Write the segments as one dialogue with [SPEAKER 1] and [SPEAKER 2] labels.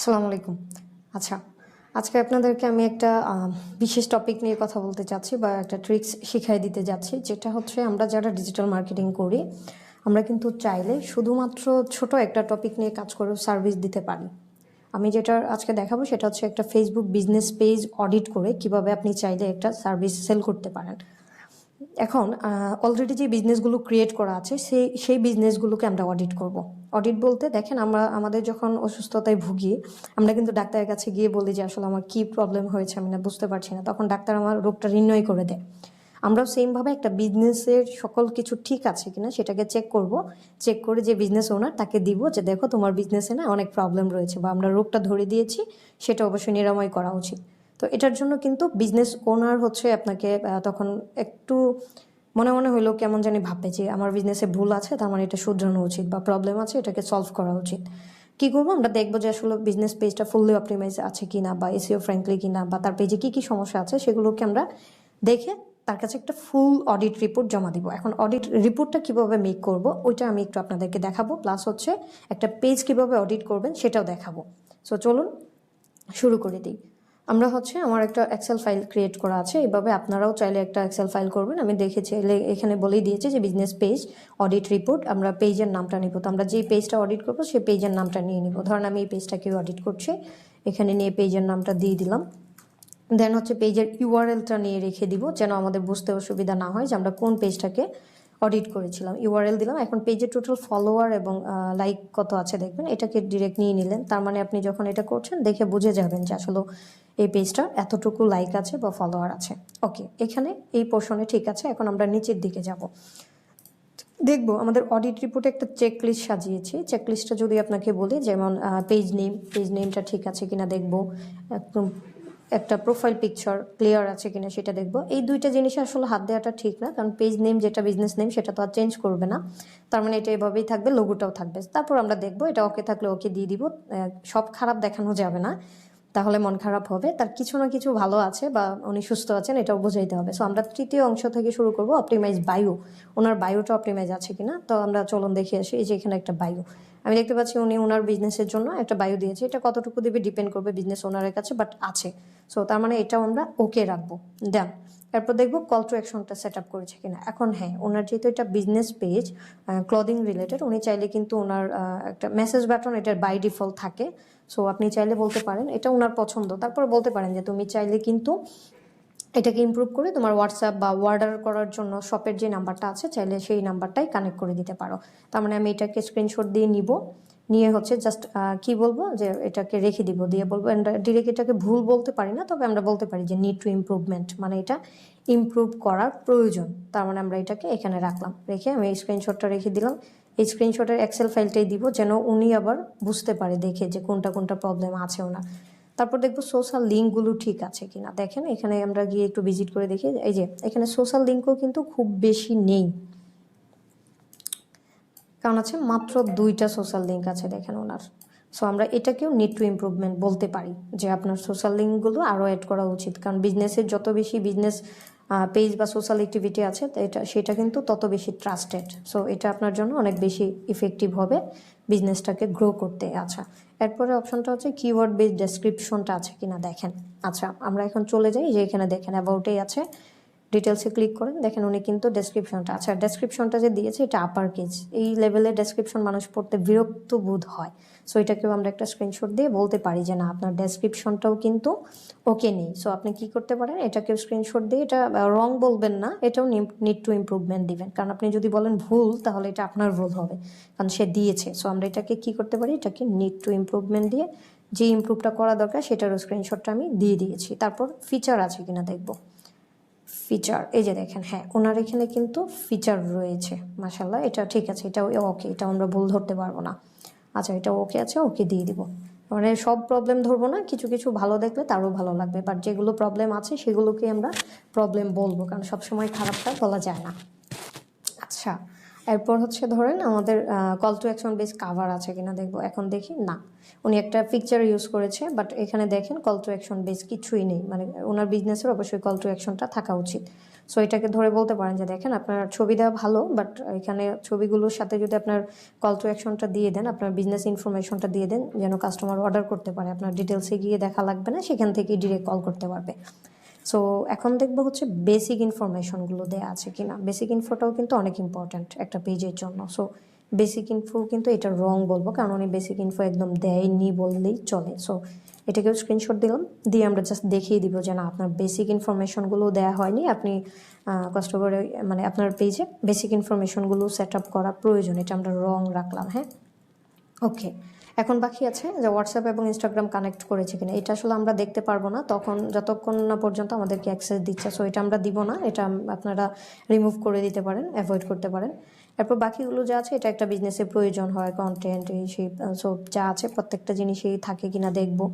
[SPEAKER 1] আসসালামু আলাইকুম। আচ্ছা, আজকে আপনাদেরকে আমি একটা বিশেষ টপিক নিয়ে কথা বলতে চাচ্ছি বা একটা ট্রিক্স শিখাই দিতে যাচ্ছি, যেটা হচ্ছে আমরা যারা ডিজিটাল মার্কেটিং করি, আমরা কিন্তু চাইলে শুধুমাত্র ছোট একটা টপিক নিয়ে কাজ করেও সার্ভিস দিতে পারি। আমি যেটা আজকে দেখাবো সেটা হচ্ছে একটা ফেসবুক বিজনেস পেজ অডিট করে কিভাবে আপনি চাইলে একটা সার্ভিস সেল করতে পারেন। এখন অলরেডি যে বিজনেসগুলো ক্রিয়েট করা আছে সেই বিজনেসগুলোকে আমরা অডিট করব। অডিট বলতে দেখেন, আমরা আমাদের যখন অসুস্থতায় ভুগি, আমরা কিন্তু ডাক্তারের কাছে গিয়ে বলি যে আসলে আমার কী প্রবলেম হয়েছে, আমি না বুঝতে পারছি না। তখন ডাক্তার আমার রোগটা নির্ণয় করে দেয়। আমরাও সেমভাবে একটা বিজনেসের সকল কিছু ঠিক আছে কিনা সেটাকে চেক করব। চেক করে যে বিজনেস ওনার তাকে দিব যে দেখো তোমার বিজনেসে না অনেক প্রবলেম রয়েছে, বা আমরা রোগটা ধরে দিয়েছি, সেটা অবশ্যই নিরাময় করা উচিত। তো এটার জন্য কিন্তু বিজনেস ওনার হচ্ছে আপনাকে তখন একটু মনে মনে হইলেও কেমন জানি ভাববে যে আমার বিজনেসে ভুল আছে, তার মানে এটা শুধরানো উচিত, বা প্রবলেম আছে, এটাকে সলভ করা উচিত। কী করবো, আমরা দেখবো যে আসলে বিজনেস পেজটা ফুললি অপটিমাইজ আছে কিনা, বা এসইও ফ্রেন্ডলি কিনা, বা তার পেজে কী কী সমস্যা আছে সেগুলোকে আমরা দেখে তার কাছে একটা ফুল অডিট রিপোর্ট জমা দিব। এখন অডিট রিপোর্টটা কিভাবে মেক করব ওইটা আমি একটু আপনাদেরকে দেখাবো, প্লাস হচ্ছে একটা পেজ কিভাবে অডিট করবেন সেটাও দেখাবো। সো চলুন শুরু করে দিই। আমরা হচ্ছে আমার একটা এক্সেল ফাইল ক্রিয়েট করা আছে, এইভাবে আপনারাও চাইলে একটা এক্সেল ফাইল করবেন। আমি দেখেছি এখানে বলেই দিয়েছি যে বিজনেস পেজ অডিট রিপোর্ট, আমরা পেজের নামটা নিব। তো আমরা যেই পেজটা অডিট করবো সেই পেজের নামটা নিয়ে নিব। ধরেন আমি এই পেজটাকে অডিট করছি, এখানে নিয়ে পেজের নামটা দিয়ে দিলাম। দেন হচ্ছে পেজের ইউআরএলটা নিয়ে রেখে দিব, যেন আমাদের বুঝতে অসুবিধা না হয় যে আমরা কোন পেজটাকে অডিট করেছিলাম। ইউআরএল দিলাম। এখন পেজের টোটাল ফলোয়ার এবং লাইক কত আছে দেখবেন, এটাকে ডিরেক্ট নিয়ে নিলেন। তার মানে আপনি যখন এটা করছেন দেখে বুঝে যাবেন যে আসলে এই পেজটা এতটুকু লাইক আছে বা ফলোয়ার আছে। ওকে, এখানে এই পোর্শনে ঠিক আছে। এখন আমরা নিচের দিকে যাব, দেখবো আমাদের অডিট রিপোর্টে একটা চেকলিস্ট সাজিয়েছি। চেকলিস্টটা যদি আপনাকে বলি, যেমন পেজ নেমটা ঠিক আছে কিনা দেখবো, একদম একটা প্রোফাইল পিকচার ক্লিয়ার আছে কিনা সেটা দেখবো। এই দুইটা জিনিসে আসলে হাত দেওয়াটা ঠিক না, কারণ পেজ নেম যেটা বিজনেস নেম সেটা তো আর চেঞ্জ করবে না, তার মানে এটা এভাবেই থাকবে, লোগোটাও থাকবে। তারপর আমরা দেখবো এটা ওকে থাকলে ওকে দিয়ে দিব। সব খারাপ দেখানো যাবে না, তাহলে মন খারাপ হবে। তার কিছু না কিছু ভালো আছে বা উনি সুস্থ আছেন এটাও বোঝাইতে হবে। সো আমরা তৃতীয় অংশ থেকে শুরু করব, অপটিমাইজ বায়ু। ওনার বায়ুটা অপটিমাইজ আছে কিনা, তো আমরা চলুন দেখে আসি। এই যে এখানে একটা বায়ু আমি দেখতে পাচ্ছি, উনি ওনার বিজনেসের জন্য একটা বায়ু দিয়েছে। এটা কতটুকু দিবে ডিপেন্ড করবে বিজনেস ওনারের কাছে, বাট আছে। সো তার মানে এটাও আমরা ওকে রাখবো। দেন এরপর দেখবো কল টু অ্যাকশনটা সেট আপ করেছে কিনা। এখন হ্যাঁ, ওনার যেহেতু এটা বিজনেস পেজ ক্লদিং রিলেটেড, উনি চাইলে কিন্তু ওনার একটা মেসেজ বাটন এটার বাই ডিফল্ট থাকে। সো আপনি চাইলে বলতে পারেন, এটা ওনার পছন্দ, তারপর বলতে পারেন যে তুমি চাইলে কিন্তু এটাকে ইমপ্রুভ করে তোমার হোয়াটসঅ্যাপ বা অর্ডার করার জন্য শপের যে নাম্বারটা আছে চাইলে সেই নাম্বারটাই কানেক্ট করে দিতে পারো। তার মানে আমি এটাকে স্ক্রিনশট দিয়ে নিব, নিয়ে হচ্ছে জাস্ট কি বলবো যে এটাকে রেখে দিব, দিয়ে বলবো ডিরেক্ট এটাকে ভুল বলতে পারি না, তবে আমরা বলতে পারি যে নিড টু ইমপ্রুভমেন্ট, মানে এটা ইমপ্রুভ করার প্রয়োজন। তার মানে আমরা এটাকে এখানে রাখলাম, রেখে আমি এই স্ক্রিনশটটা রেখে দিলাম। এই স্ক্রিনশটের এক্সেল ফাইলটাই দিব, যেন উনি আবার বুঝতে পারে দেখে যে কোনটা কোনটা প্রবলেম আছে ওনার। তারপর দেখবো সোশ্যাল লিঙ্কগুলো ঠিক আছে কিনা। দেখেন এখানে আমরা গিয়ে একটু ভিজিট করে দেখি, এই যে এখানে সোশ্যাল লিঙ্কও কিন্তু খুব বেশি নেই, কারণ আছে মাত্র 2টা সোশ্যাল লিঙ্ক আছে দেখেন ওনার। সো আমরা এটাকেও নিড টু ইমপ্রুভমেন্ট বলতে পারি, যে আপনার সোশ্যাল লিঙ্কগুলো আরও অ্যাড করা উচিত, কারণ বিজনেসের যত বেশি বিজনেস পেজ বা সোশ্যাল অ্যাক্টিভিটি আছে সেটা কিন্তু তত বেশি ট্রাস্টেড। সো এটা আপনার জন্য অনেক বেশি ইফেক্টিভ হবে বিজনেসটাকে গ্রো করতে। আচ্ছা, এরপরে অপশনটা হচ্ছে কিওয়ার্ড বেস ডেসক্রিপশনটা আছে কিনা দেখেন। আচ্ছা, আমরা এখন চলে যাই, যে এখানে দেখেন অ্যাবাউটেই আছে, ডিটেলসে ক্লিক করেন, দেখেন উনি কিন্তু ডেসক্রিপশনটা, আচ্ছা ডেসক্রিপশনটা যে দিয়েছে এটা আপার কেস। এই লেভেলের ডেসক্রিপশন মানুষ পড়তে বিরক্ত বোধ হয়। সো এটাকেও আমরা একটা স্ক্রিনশট দিয়ে বলতে পারি যে না, আপনার ডেসক্রিপশনটাও কিন্তু ওকে নেই। সো আপনি কি করতে পারেন, এটাকেও স্ক্রিনশট দিয়ে, এটা রং বলবেন না, এটাও নিড টু ইমপ্রুভমেন্ট দিবেন, কারণ আপনি যদি বলেন ভুল তাহলে এটা আপনার ভুল হবে, কারণ সে দিয়েছে। সো আমরা এটাকে কি করতে পারি, এটাকে নিড টু ইমপ্রুভমেন্ট দিয়ে যে ইমপ্রুভটা করা দরকার সেটারও স্ক্রিনশটটা আমি দিয়ে দিয়েছি। তারপর ফিচার আছে কিনা দেখবো। ফিচার, এই যে দেখেন, হ্যাঁ ওনার এখানে কিন্তু ফিচার রয়েছে, মাশাল্লাহ এটা ঠিক আছে, এটা ওকে, এটা আমরা ভুল ধরতে পারবো না। আচ্ছা, এটা ওকে আছে, ওকে দিয়ে দিব। মানে সব প্রবলেম ধরবো না, কিছু কিছু ভালো দেখলে তারও ভালো লাগবে, বাট যেগুলো প্রবলেম আছে সেগুলোকে আমরা প্রবলেম বলবো, কারণ সবসময় খারাপটা বলা যায় না। আচ্ছা, এরপর হচ্ছে ধরেন আমাদের call to action base cover আছে কিনা দেখবো। এখন দেখি না, উনি একটা পিকচার ইউজ করেছে, বাট এখানে দেখেন কল টু অ্যাকশন বেস কিছুই নেই। মানে ওনার বিজনেসের অবশ্যই কল টু অ্যাকশনটা থাকা উচিত। সো এটাকে ধরে বলতে পারেন যে দেখেন আপনার ছবি দেওয়া ভালো, বাট এখানে ছবিগুলোর সাথে যদি আপনার কল টু অ্যাকশনটা দিয়ে দেন, আপনার বিজনেস ইনফরমেশনটা দিয়ে দেন, যেন কাস্টমার অর্ডার করতে পারে, আপনার ডিটেলসে গিয়ে দেখা লাগবে না, সেখান থেকেই ডিরেক্ট কল করতে পারবে। সো এখন দেখবো হচ্ছে বেসিক ইনফরমেশনগুলো দেওয়া আছে কিনা। বেসিক ইনফোটাও কিন্তু অনেক ইম্পর্ট্যান্ট একটা পেজের জন্য। সো বেসিক ইনফো কিন্তু এটা রং বলবো, কারণ উনি বেসিক ইনফো একদম দেয়নি বললেই চলে। সো এটাকেও স্ক্রিনশট দিলাম, দিয়ে আমরা জাস্ট দেখিয়ে দিব যে না, আপনার বেসিক ইনফরমেশনগুলো দেওয়া হয়নি, আপনি কষ্ট করে মানে আপনার পেজে বেসিক ইনফরমেশনগুলো সেট আপ করা প্রয়োজন। এটা আমরা রং রাখলাম। হ্যাঁ, ওকে। এখন বাকি আছে যে হোয়াটসঅ্যাপ এবং ইনস্টাগ্রাম কানেক্ট করেছে কিনা। এটা আসলে আমরা দেখতে পারবো না তখন, যতক্ষণ না পর্যন্ত আমাদেরকে অ্যাক্সেস দিচ্ছে। সো এটা আমরা দিব না, এটা আপনারা রিমুভ করে দিতে পারেন, অ্যাভয়েড করতে পারেন। এরপর বাকিগুলো যা আছে, এটা একটা বিজনেসের প্রয়োজন হয়, কন্টেন্ট এই সেই সব যা আছে প্রত্যেকটা জিনিসই থাকে কিনা দেখবো,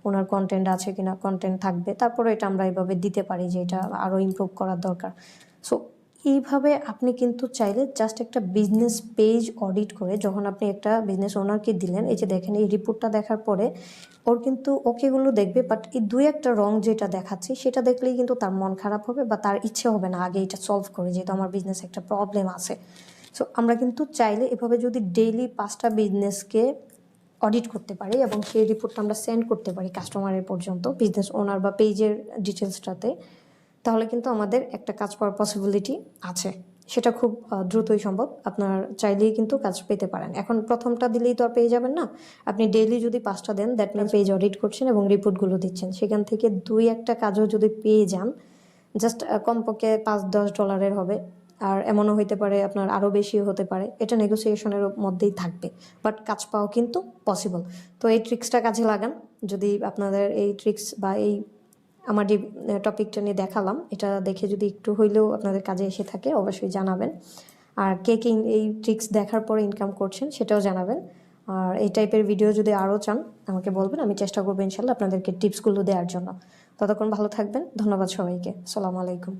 [SPEAKER 1] ওনার কন্টেন্ট আছে কিনা, কন্টেন্ট থাকবে। তারপরে এটা আমরা এইভাবে দিতে পারি যে এটা আরও ইমপ্রুভ করার দরকার। সো এইভাবে আপনি কিন্তু চাইলে জাস্ট একটা বিজনেস পেজ অডিট করে যখন আপনি একটা বিজনেস ওনারকে দিলেন, এই যে দেখেন এই রিপোর্টটা দেখার পরে ওর কিন্তু ওকেগুলো দেখবে, বাট এই দুই একটা রং যেটা দেখাচ্ছে সেটা দেখলেই কিন্তু তার মন খারাপ হবে বা তার ইচ্ছে হবে না আগে এটা সলভ করে, যেহেতু আমার বিজনেস একটা প্রবলেম আছে। সো আমরা কিন্তু চাইলে এভাবে যদি ডেইলি 5টা বিজনেসকে অডিট করতে পারি এবং সেই রিপোর্টটা আমরা সেন্ড করতে পারি কাস্টমারের পর্যন্ত, বিজনেস ওনার বা পেজের ডিটেলসটাতে, তাহলে কিন্তু আমাদের একটা কাজ পাওয়ার পসিবিলিটি আছে। সেটা খুব দ্রুতই সম্ভব। আপনার চাইলেই কিন্তু কাজ পেতে পারেন। এখন প্রথমটা দিলেই তো আর পেয়ে যাবেন না। আপনি ডেইলি যদি 5টা দেন, দ্যাট মিনস পেজ অডিট করছেন এবং রিপোর্টগুলো দিচ্ছেন, সেখান থেকে 2-1টা কাজও যদি পেয়ে যান, জাস্ট কমপক্ষে $5-10 হবে। আর এমনও হইতে পারে আপনার আরও বেশিও হতে পারে, এটা নেগোসিয়েশনের মধ্যেই থাকবে, বাট কাজ পাওয়া কিন্তু পসিবল। তো এই ট্রিক্সটা কাজে লাগান। যদি আপনাদের এই ট্রিক্স বা এই আমার যে টপিকটা নিয়ে দেখালাম, এটা দেখে যদি একটু হইলেও আপনাদের কাজে এসে থাকে, অবশ্যই জানাবেন। আর কে কে এই ট্রিক্স দেখার পরে ইনকাম করছেন সেটাও জানাবেন। আর এই টাইপের ভিডিও যদি আরও চান আমাকে বলবেন, আমি চেষ্টা করবো ইনশাল্লাহ আপনাদেরকে টিপসগুলো দেওয়ার জন্য। ততক্ষণ ভালো থাকবেন। ধন্যবাদ সবাইকে। আসসালামু আলাইকুম।